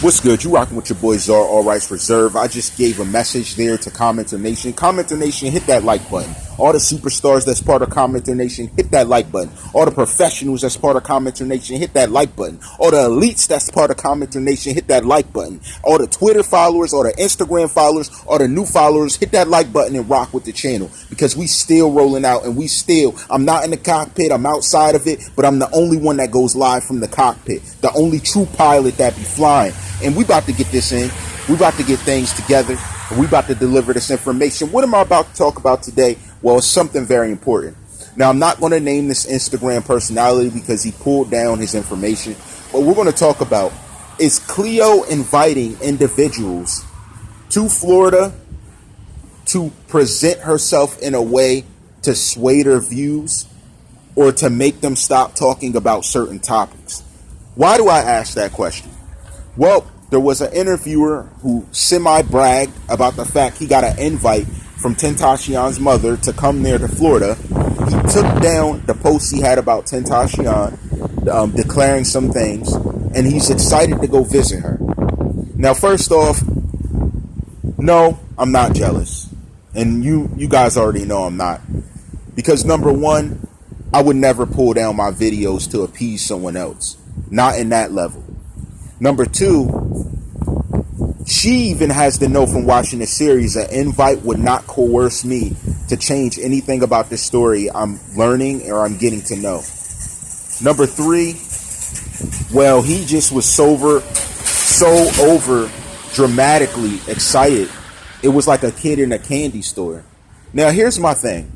What's good? You rocking with your boy TheCzarr, all rights reserved. I just gave a message there to CommenterNation. CommenterNation, hit that like button. All the superstars that's part of CommenterNation, hit that like button. All the professionals that's part of CommenterNation, hit that like button. All the elites that's part of CommenterNation, hit that like button. All the Twitter followers, all the Instagram followers, all the new followers, hit that like button and rock with the channel. Because we still rolling out and I'm not in the cockpit, I'm outside of it, but I'm the only one that goes live from the cockpit. The only true pilot that be flying. And we about to get this in. We about to get things together. And we about to deliver this information. What am I about to talk about today? Well, it's something very important. Now, I'm not going to name this Instagram personality because he pulled down his information. What we're going to talk about is Cleo inviting individuals to Florida to present herself in a way to sway their views or to make them stop talking about certain topics. Why do I ask that question? Well, there was an interviewer who semi-bragged about the fact he got an invite from Tentacion's mother to come there to Florida. He took down the post he had about Tentacion, declaring some things, and he's excited to go visit her. Now, first off, no, I'm not jealous. And you guys already know I'm not. Because number one, I would never pull down my videos to appease someone else. Not in that level. Number two, she even has to know from watching the series an invite would not coerce me to change anything about this story I'm learning or I'm getting to know. Number three, well, he just was so over dramatically excited. It was like a kid in a candy store. Now, here's my thing.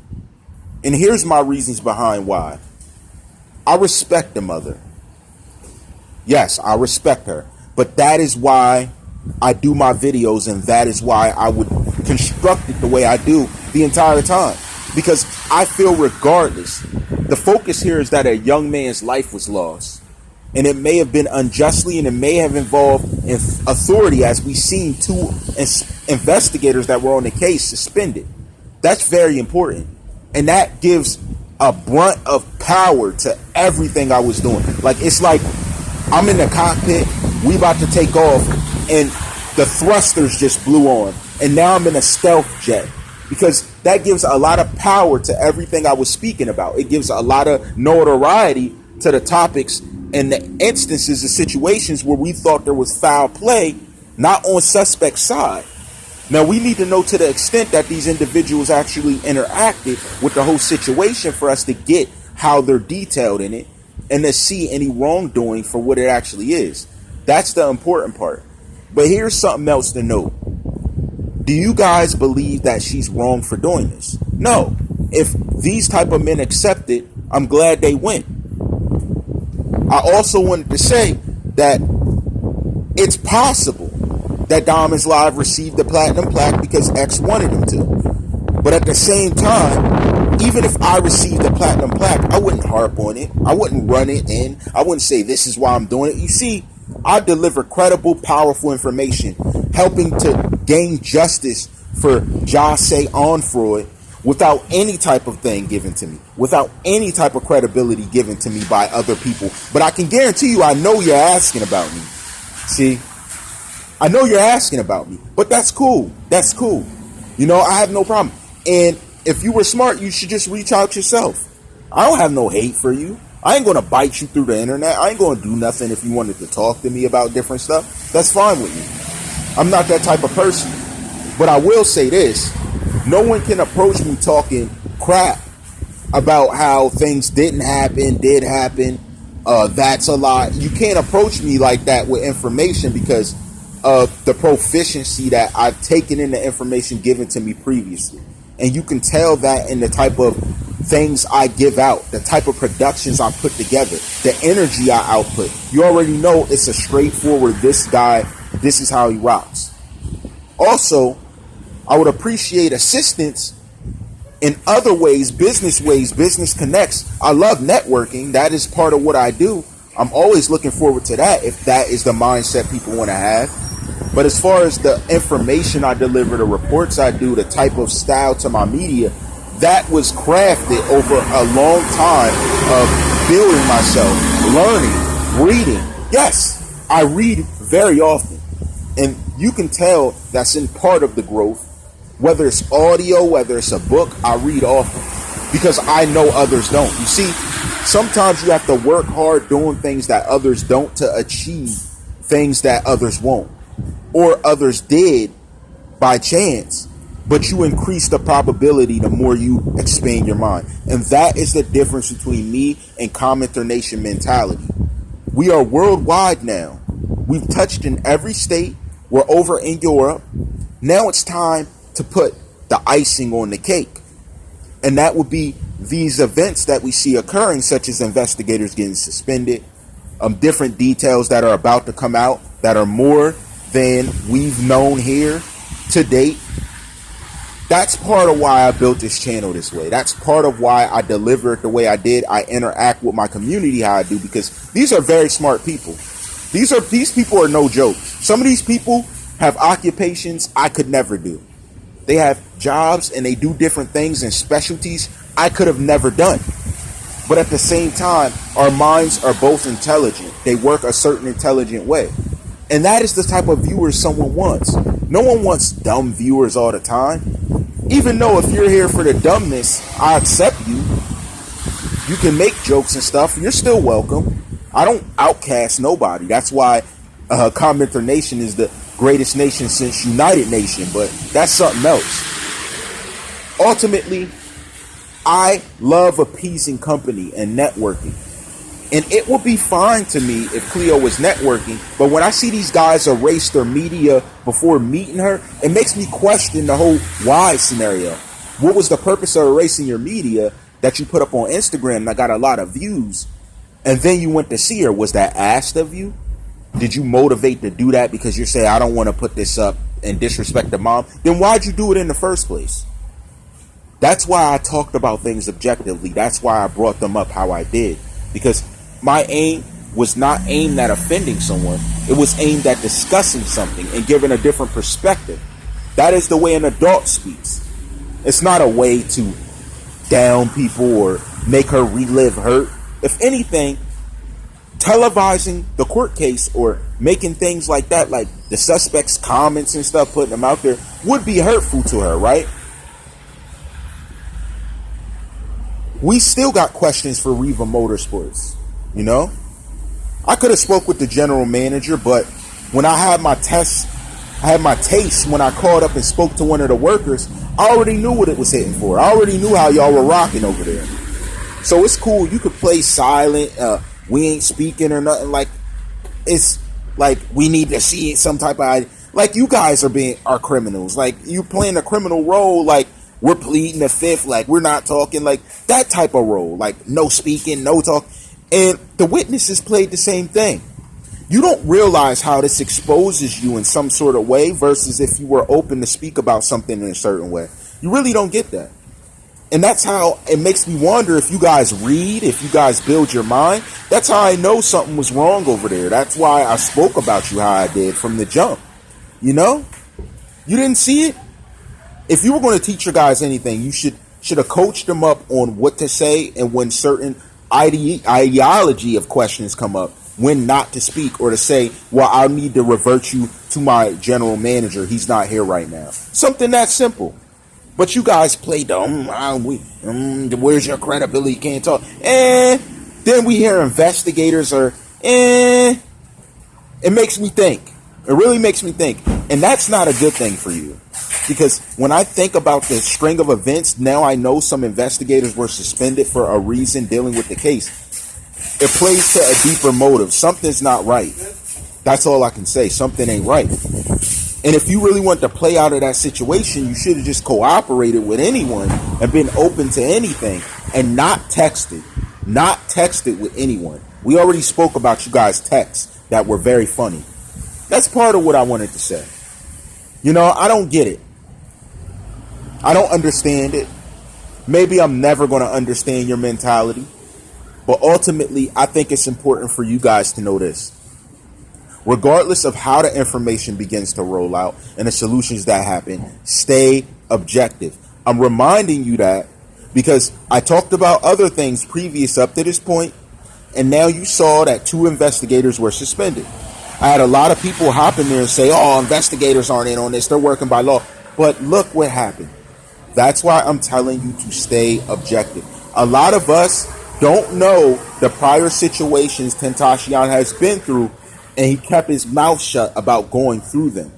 And here's my reasons behind why. I respect the mother. Yes, I respect her. But that is why I do my videos, and that is why I would construct it the way I do the entire time. Because I feel regardless, the focus here is that a young man's life was lost. And it may have been unjustly, and it may have involved authority, as we've seen two investigators that were on the case suspended. That's very important. And that gives a brunt of power to everything I was doing. Like, it's like I'm in the cockpit, we about to take off, and the thrusters just blew on. And now I'm in a stealth jet. Because that gives a lot of power to everything I was speaking about. It gives a lot of notoriety to the topics and the instances and situations where we thought there was foul play, not on suspect side. Now, we need to know to the extent that these individuals actually interacted with the whole situation for us to get how they're detailed in it and to see any wrongdoing for what it actually is. That's the important part. But here's something else to note. Do you guys believe that she's wrong for doing this? No. If these type of men accept it, I'm glad they went. I also wanted to say that it's possible that Diamonds Live received the platinum plaque because X wanted him to. But at the same time, even if I received the platinum plaque, I wouldn't harp on it. I wouldn't run it in. I wouldn't say this is why I'm doing it. You see, I deliver credible, powerful information, helping to gain justice for Jase Onfroy without any type of thing given to me, without any type of credibility given to me by other people. But I can guarantee you, I know you're asking about me. See, I know you're asking about me, but that's cool. That's cool. You know, I have no problem. And if you were smart, you should just reach out yourself. I don't have no hate for you. I ain't going to bite you through the internet. I ain't going to do nothing if you wanted to talk to me about different stuff. That's fine with me. I'm not that type of person. But I will say this. No one can approach me talking crap about how things didn't happen, did happen. That's a lot. You can't approach me like that with information because of the proficiency that I've taken in the information given to me previously. And you can tell that in the type of things I give out, the type of productions I put together, the energy I output. You already know it's a straightforward, this guy, this is how he rocks. Also, I would appreciate assistance in other ways, business connects. I love networking. That is part of what I do. I'm always looking forward to that if that is the mindset people want to have. But as far as the information I deliver, the reports I do, the type of style to my media, that was crafted over a long time of building myself, learning, reading. Yes, I read very often, and you can tell that's in part of the growth. Whether it's audio, whether it's a book, I read often because I know others don't. You see, sometimes you have to work hard doing things that others don't to achieve things that others won't, or others did by chance, but you increase the probability the more you expand your mind. And that is the difference between me and CommenterNation mentality. We are worldwide now. We've touched in every state. We're over in Europe. Now it's time to put the icing on the cake. And that would be these events that we see occurring, such as investigators getting suspended, different details that are about to come out that are more than we've known here to date. That's part of why I built this channel this way. That's part of why I deliver it the way I did. I interact with my community how I do, because these are very smart people. These people are no joke. Some of these people have occupations I could never do. They have jobs and they do different things and specialties I could have never done. But at the same time, our minds are both intelligent. They work a certain intelligent way. And that is the type of viewers someone wants. No one wants dumb viewers all the time. Even though if you're here for the dumbness, I accept you. You can make jokes and stuff. You're still welcome. I don't outcast nobody. That's why CommenterNation is the greatest nation since United Nation. But that's something else. Ultimately, I love appeasing company and networking. And it would be fine to me if Cleo was networking, but when I see these guys erase their media before meeting her, it makes me question the whole why scenario. What was the purpose of erasing your media that you put up on Instagram that got a lot of views, and then you went to see her? Was that asked of you? Did you motivate to do that because you're saying, I don't want to put this up and disrespect the mom? Then why'd you do it in the first place? That's why I talked about things objectively. That's why I brought them up how I did, because my aim was not aimed at offending someone. It was aimed at discussing something and giving a different perspective. That is the way an adult speaks. It's not a way to down people or make her relive hurt. If anything, televising the court case or making things like that, like the suspect's comments and stuff, putting them out there, would be hurtful to her, right? We still got questions for Riva Motorsports. You know, I could have spoke with the general manager, but when I had my test, I had my taste when I called up and spoke to one of the workers, I already knew what it was hitting for. I already knew how y'all were rocking over there. So it's cool. You could play silent. We ain't speaking or nothing. Like, it's like we need to see it, some type of, like, you guys are criminals. Like, you playing a criminal role. Like, we're pleading the fifth. Like, we're not talking. Like, that type of role. Like, no speaking, no talk. And the witnesses played the same thing. You don't realize how this exposes you in some sort of way versus if you were open to speak about something in a certain way. You really don't get that. And that's how it makes me wonder if you guys read, if you guys build your mind. That's how I know something was wrong over there. That's why I spoke about you how I did from the jump. You know? You didn't see it? If you were going to teach your guys anything, you should have coached them up on what to say and when certain ideology of questions come up, when not to speak, or to say, well, I'll need to revert you to my general manager. He's not here right now. Something that simple. But you guys play dumb. Where's your credibility? You can't talk. Then we hear investigators are, it makes me think. It really makes me think. And that's not a good thing for you. Because when I think about the string of events, now I know some investigators were suspended for a reason dealing with the case. It plays to a deeper motive. Something's not right. That's all I can say. Something ain't right. And if you really want to play out of that situation, you should have just cooperated with anyone and been open to anything and not texted. Not texted with anyone. We already spoke about you guys' texts that were very funny. That's part of what I wanted to say. You know, I don't get it. I don't understand it. Maybe I'm never going to understand your mentality. But ultimately, I think it's important for you guys to know this. Regardless of how the information begins to roll out and the solutions that happen, stay objective. I'm reminding you that because I talked about other things previous up to this point, and now you saw that 2 investigators were suspended. I had a lot of people hop in there and say, oh, investigators aren't in on this. They're working by law. But look what happened. That's why I'm telling you to stay objective. A lot of us don't know the prior situations Tentacion has been through, and he kept his mouth shut about going through them.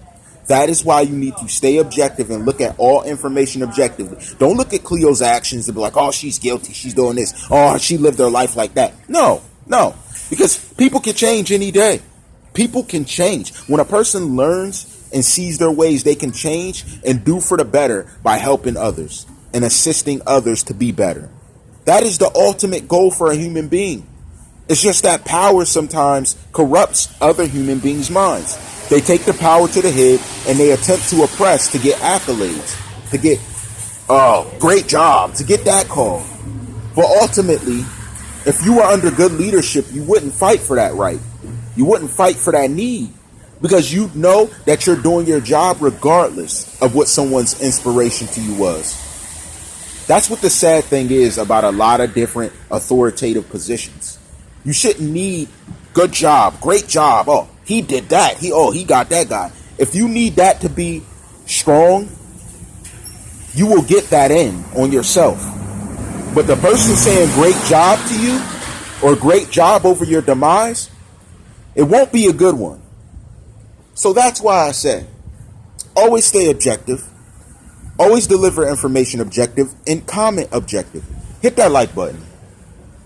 That is why you need to stay objective and look at all information objectively. Don't look at Cleo's actions and be like, oh, she's guilty, she's doing this. Oh, she lived her life like that. No. Because people can change any day. People can change. When a person learns and sees their ways, they can change and do for the better by helping others and assisting others to be better. That is the ultimate goal for a human being. It's just that power sometimes corrupts other human beings' minds. They take the power to the head and they attempt to oppress to get accolades, to get, great job, to get that call. But ultimately, if you were under good leadership, you wouldn't fight for that right. You wouldn't fight for that need, because you know that you're doing your job regardless of what someone's inspiration to you was. That's what the sad thing is about a lot of different authoritative positions. You shouldn't need good job, great job. Oh, he did that. He got that guy. If you need that to be strong, you will get that in on yourself. But the person saying great job to you or great job over your demise, it won't be a good one. So that's why I say, always stay objective. Always deliver information objective and comment objective. Hit that like button.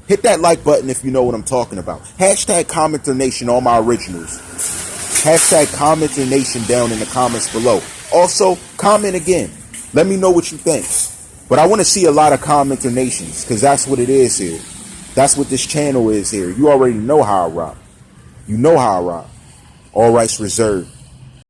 Hit that like button if you know what I'm talking about. Hashtag CommenterNation, all my originals. Hashtag CommenterNation down in the comments below. Also, comment again. Let me know what you think. But I want to see a lot of CommenterNations, because that's what it is here. That's what this channel is here. You already know how I rock. You know how I rock. All rights reserved.